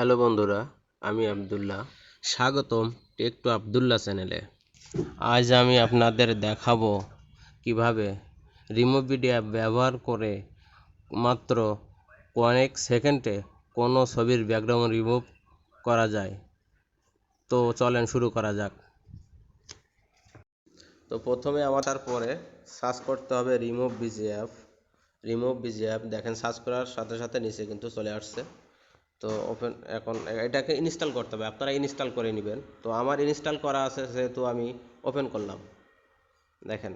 Hello বন্ধুরা, আমি আব্দুল্লাহ। স্বাগতম টেক টু আব্দুল্লাহ চ্যানেলে। আজ আমি আপনাদের দেখাবো কিভাবে রিমুভ ভিডিও ব্যবহার করে মাত্র কয়েক সেকেন্ডে কোনো ছবির ব্যাকগ্রাউন্ড রিমুভ করা যায়। তো চলেন শুরু করা যাক। তো প্রথমে আমাদের পরে সার্চ করতে হবে রিমুভ বিজিএফ। দেখেন সার্চ করার সাথে সাথে নিচে কিন্তু চলে আসছে। তো এখন এটাকে ইনস্টল করতে হবে, আপনারা ইনস্টল করে নেবেন। তো আমার ইনস্টল করা আছে সেহেতু আমি ওপেন করলাম। দেখেন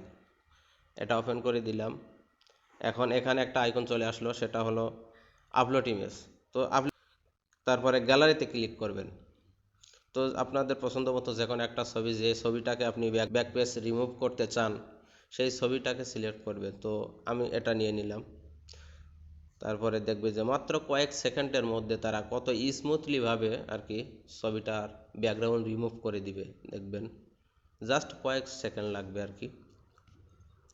এটা ওপেন করে দিলাম। এখন এখানে একটা আইকন চলে আসলো, সেটা হলো আপলোড ইমেজ। তো তারপরে গ্যালারিতে ক্লিক করবেন। তো আপনাদের পছন্দ মতো যে কোনো একটা ছবি, যে ছবিটাকে আপনি ব্যাক পেজ রিমুভ করতে চান সেই ছবিটাকে সিলেক্ট করবেন। তো আমি এটা নিয়ে নিলাম। তারপরে দেখবে যে মাত্র কয়েক সেকেন্ডের মধ্যে তারা কত স্মুথলিভাবে আর কি ছবিটার ব্যাকগ্রাউন্ড রিমুভ করে দিবে। দেখবেন জাস্ট কয়েক সেকেন্ড লাগবে আর কি,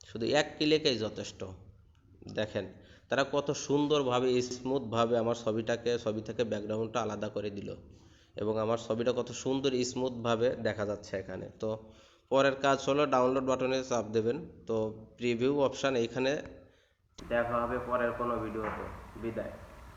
শুধু এক ক্লিকেই যথেষ্ট। দেখেন তারা কত সুন্দরভাবে স্মুথভাবে আমার ছবি থেকে ব্যাকগ্রাউন্ডটা আলাদা করে দিল, এবং আমার ছবিটা কত সুন্দর স্মুথভাবে দেখা যাচ্ছে এখানে। তো পরের কাজ হলো ডাউনলোড বাটনে চাপ দেবেন। তো প্রিভিউ অপশান এইখানে দেখা হবে পরের কোনো ভিডিওতে। বিদায়।